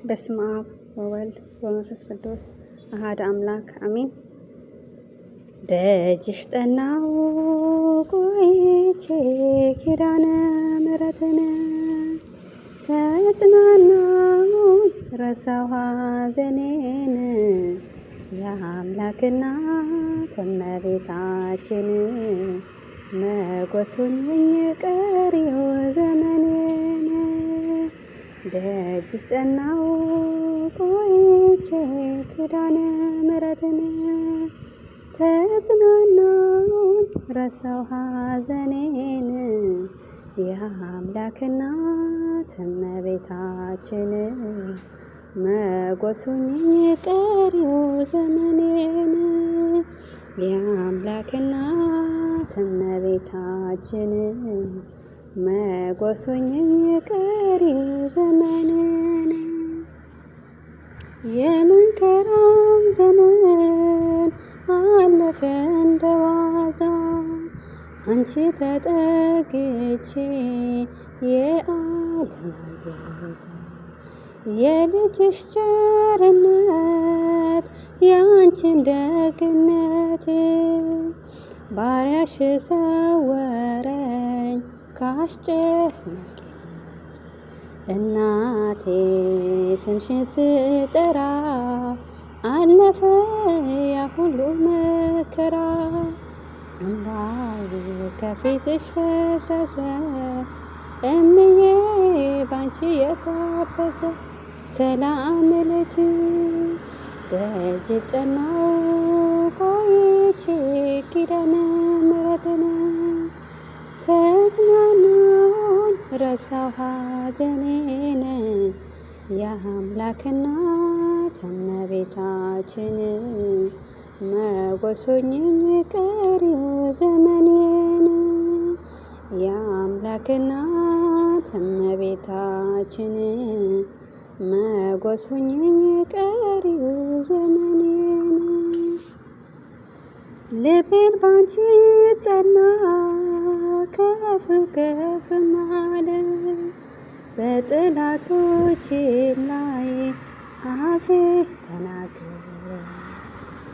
በስመ አብ ወወልድ ወመንፈስ ቅዱስ አሐዱ አምላክ አሜን። ደጅሽ ጠናሁ ቆይቼ ኪዳነ ምሕረትን ተጽናናሁ ረሳሁ ሐዘኔን የአምላክ እናት እመቤታችን መጎሱኝ ቀሪው ዘመኔን ደጅሽ ጠናሁ ቆይቼ ኪዳነ ምሕረትን ተጽናናሁ ረሳሁ ሐዘኔን የአምላክ እናት እመቤታችን መጎሱኝ ቀሪው ዘመኔን የአምላክ እናት እመቤታችን መጎሱኝ ቀሪው ዘመኔን የመከራው ዘመን አለፈ እንደዋዛ አንቺ ተጠግቼ የዓለም ቤዛ የልጅሽ ቸርነት ያንቺን ደግነት ባሪያሽ ሰወረኝ ካስጨናቂነት እናቴ ስምሽን ስጠራ አለፈ ያ ሁሉ መከራ እንባዬ ከፊትሽ ፈሰሰ እምዬ ባንቺ የታበሰ ሰላም ለኪ ደጅ ጠናሁ ቆይቼ ኪዳነ ምሕረትን ተጽናናሁ ረሳሁ ሐዘኔን የአምላክ እናት እመቤታችን መጎሱኝ ቀሪው ዘመኔን የአምላክ እናት እመቤታችን መጎሱኝ ቀሪው ዘመኔን ልቤን ባንቺ ጸና ከፍ ከፍ አለ በጠላቶቼም ላይ አፌ ተናገረ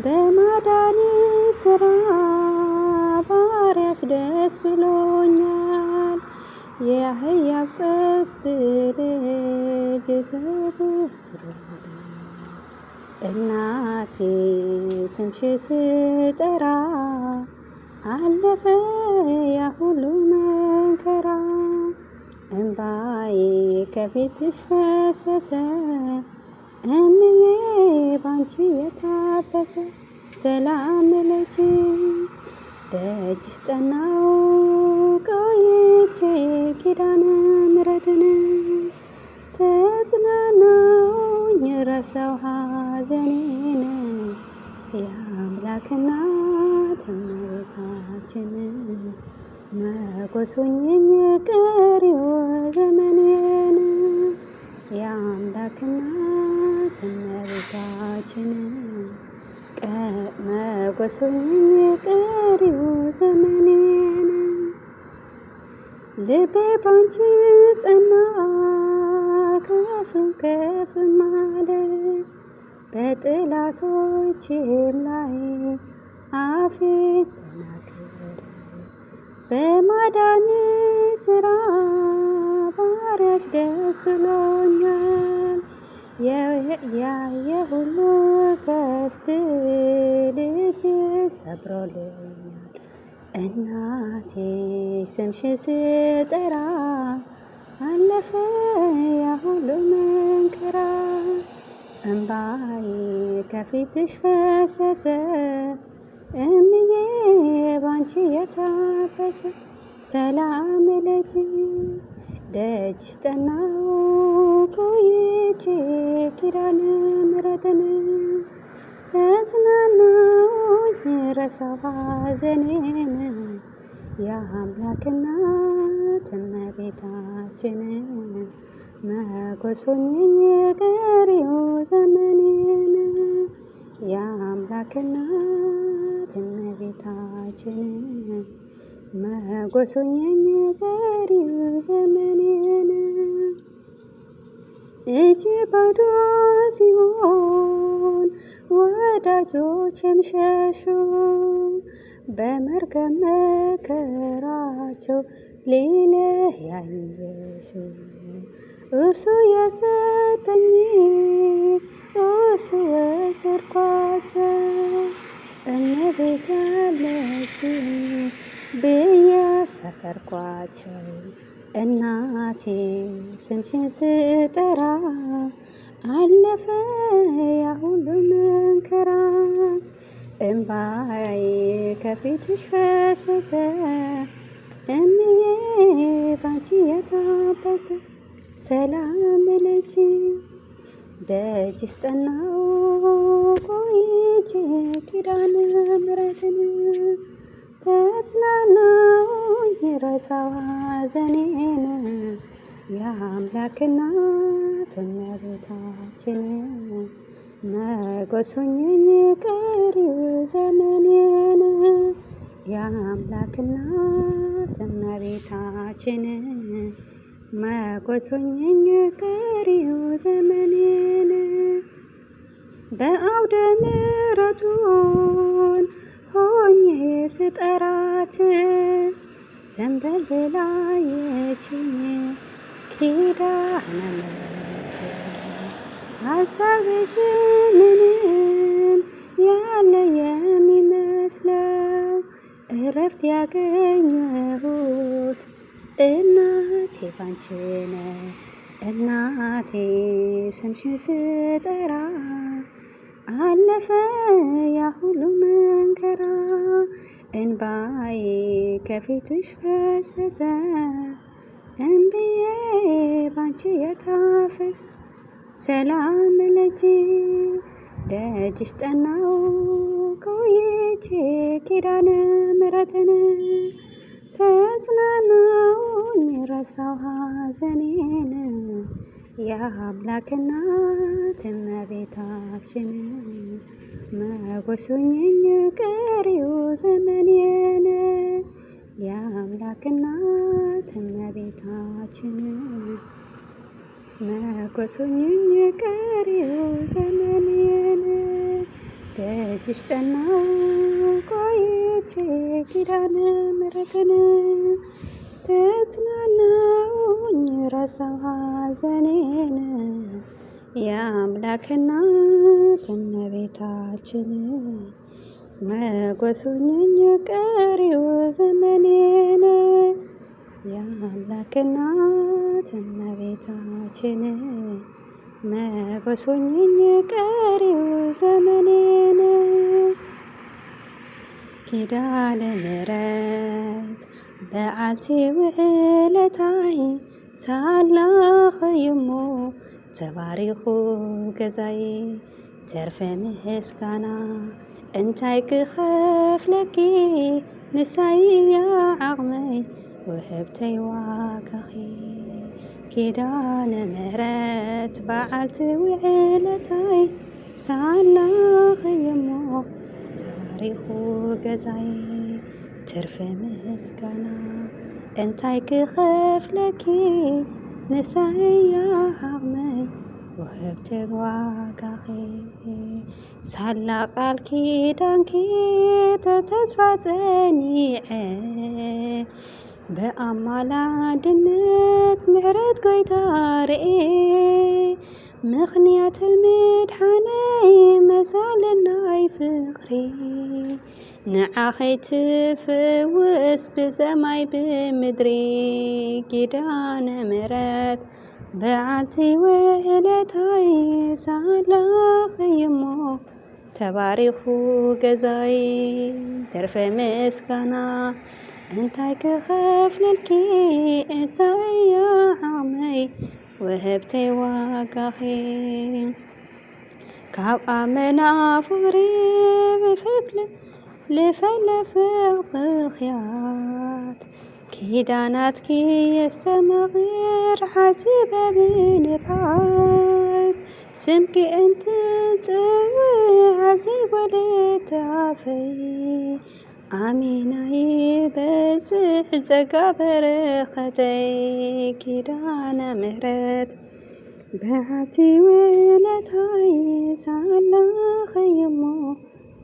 በማዳኔ ስራ ባሪያሽ ደስ ብሎኛል የሕያው ቀስት ልጅ ሰብሮኛል እናቴ ስምሽን ስጠራ አለፈ ያ ሁሉ መከራ እንባዬ ከፊትሽ ፈሰሰ እምዬ ባንቺ የታበሰ ሰላም ለኪ ደጅሽ ጠናሁ ቆይቼ ኪዳነ ምሕረትን ተጽናናሁኝ ረሳሁ ሐዘኔን የአምላክ እናት እመቤታችን መጎሱኝ ቀሪው ዘመኔን የአምላክ እናት እመቤታችን መጎሱኝ ቀሪው ዘመኔን ልቤ ባንቺ ጸና ከፍ ከፍ አለ በጠላቶቼም ላይ አፌ ተናገረ በማዳን ስራ ባሪያሽ ደስ ብሎኛል የሁሉ ቀስት ልጅ ሰብሮልኛል እናቴ ስምሽን ስጠራ አለፈ ያ ሁሉ መከራ እንባዬ ከፊትሽ ፈሰሰ እምዬ ባንቺ የታበሰ ሰላም ለኪ ደጅሽ ጠናሁ ቆይቼ ኪዳነ ምሕረትን ተጽናናሁኝ ረሳሁ ሐዘኔን የአምላክ እናት እመቤታችን መጎሱኝ ቀሪው ዘመኔን የአምላክ እናት እመቤታችን መጎሱኝ ቀሪው ዘመኔን እጅ ባዶ ሲሆን ወዳጆቼም ሸሹ። በመርገም መከራቸው ሊለያዩኝ ገሹ። እሱ የሰጠኝ እሱ ወሰድኳቸው። እመቤት አለችኝ ብዬ ሰፈርኳቸው። እናቴ ስምሽን ስጠራ አለፈ ያ ሁሉ መከራ። እምባዬ ከፊትሽ ፈሰሰ እምዬ ባንቺ የታበሰ። ሰላም ለኪ ደጅሽ ጠናው ቆይቼ ኪዳነ ምሕረትን። ተጽናናሁኝ ረሳሁ ሐዘኔን የአምላክ እናት እመቤታችን። ሞገስ ሆኚኝ ቀሪው ዘመኔን የአምላክ እናት እመቤታችን። ሞገስ ሆኚኝ ቀሪው ዘመኔን። በአውደ ምሕረቱን ሆኜ ስጠራት ዘንበል ላየችኝ ኪዳነ ምሕረት። ሀሳብሽ ምንም ያለ የሚመስለው እረፍት ያገኘሁት እናቴ ባንቺ ነው። እናቴ ስምሽን ስጠራ አለፈ ያ ሁሉ መከራ። እንባዬ ከፊትሽ ፈሰሰ እምብዬ ባንቺ የታፈሰ። ሰላም ለኪ ደጅሽ ጠናው ቆይቼ ኪዳነ ምሕረትን። ተጽናናሁኝ ረሳሁ ሐዘኔን የአምላክ እናት እመቤታችን። ሞገስ ሆኚኝ ቀሪው ዘመኔን የአምላክ እናት እመቤታችን። ሞገስ ሆኚኝ ቀሪው ዘመኔን ደጅሽ ጠናው ቆይቼ ኪዳነ ምሕረትን። ተጽናናሁኝ ረሳሁ ሐዘኔን የአምላክ እናት እመቤታችን። ሞገስ ሆኚኝ ቀሪው ዘመኔን የአምላክ እናት እመቤታችን። ሞገስ ሆኚኝ ቀሪው ዘመኔን ኪዳነ ምሕረት በዓልቲ ውዕለታይ ሳላኸ እሞ ተባሪኹ ገዛዬ። ተርፈ ምስጋና እንታይ ክኸፍለኪ ንሳይያ ዓቕመይ ውህብተይ ዋጋኺ። ኪዳነ ምሕረት በዓልቲ ውዕለታይ ሳላኸ እሞ ተባሪኹ ገዛዬ። ትርፈ ምስጋና እንታይ ክኸፍለኪ ንሳይያ ዓቕመይ ውህብተይ ዋጋኺ። ሳላ ቃል ኪዳንኪ ተተስፋ ጸኒዐ ብኣማላድነት ምሕረት ጎይታ ርኤ። ምኽንያት ምድሓነይ መሳልናይ ፍቕሪ ንዓኸይ ትፍውስ ብሰማይ ብምድሪ። ኪዳነ ምሕረት በዓልቲ ውዕለታይ ሳላኸ እሞ ተባሪኹ ገዛይ። ተርፈ ምስጋና እንታይ ክኸፍለልኪ ንሳይያ ዓቕመይ ውህብተይ ዋጋኺ። ካብ ኣመና ፍቕሪ ልፈለፍቕ ብኽያት ኪዳናትኪ የስተመቕር ዓጂበ ብንብዓት። ስምኪ እንትጽውዕ ዘይጐለተ ኣፈይ ኣሚና ይበጽሕ ጸጋ በረኸተይ። ኪዳነ ምሕረት በሃብቲ ውለታይ ሳላኸየሞ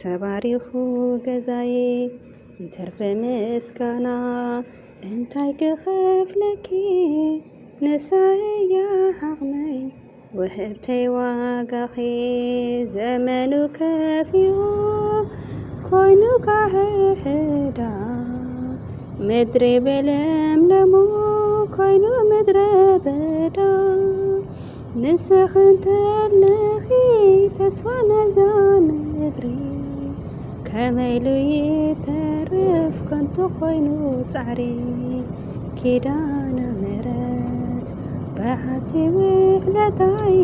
ተባሪኹ ገዛዬ እንተርፈ ምስጋና እንታይ ክኸፍለኪ ንሳያ ዓቕመይ ውህብተይ ዋጋኺ ዘመኑ ከፊኡ ኮይኑ ካሕሕዳ ምድሪ በለምለሙ ኮይኑ ምድረ በዳ ንስኽን ተለኺ ተስፋ ነዛ ምድሪ ከመይሉ ይተርፍ ከንቱ ኮይኑ ጻዕሪ ኪዳነ ምሕረት በዓቲ ውሕለታይ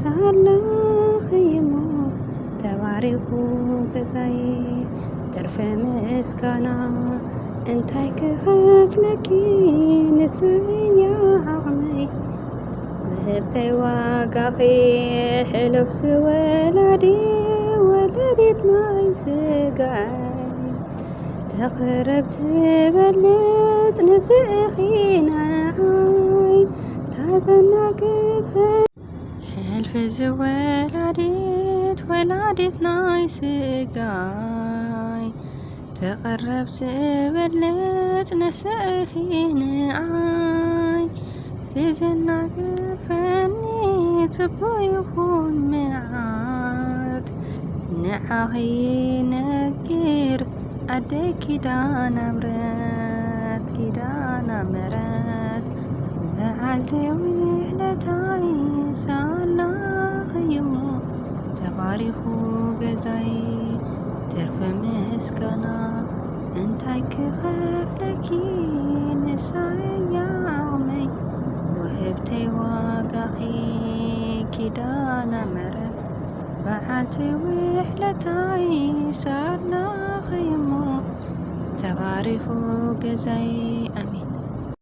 ሳላኸይሞ ተባሪኹ ገዛዬ ተርፈ ምስጋና እንታይ ክኸፍለኪ ንስያ ዓቕመይ ውህብተይ ዋጋኺ ሕሉፍ ዝወላዲ ወለዲት ናይ ስጋይ ተቕረብ ትበልጽ ንስኺ ንዓይ ታዘናግፈ ሕልፊ ዝወላዲት ወላዲት ናይ ስጋይ ተቐረብ ትበልጽ ንስኺ ንዓይ ትዘናግፈኒ ጽቡቕ ይኹን መዓት ንዓኺ ይነግር ኣደይ ኪዳነ ምሕረት ኪዳነ ምሕረት በዓልቲ ውሕለታይ ሳላኸይሞ ተባሪኹ ገዛዬ ተርፈ ምስጋና እንታይ ክኸፍለኪ ንሳያ ዓቕመይ ውህብተይ ዋጋኺ ኪዳነ ምሕረት በዓልቲ ውሕለታይ ሳላኸይሞ ተባሪኹ ገዛዬ ኣሜን።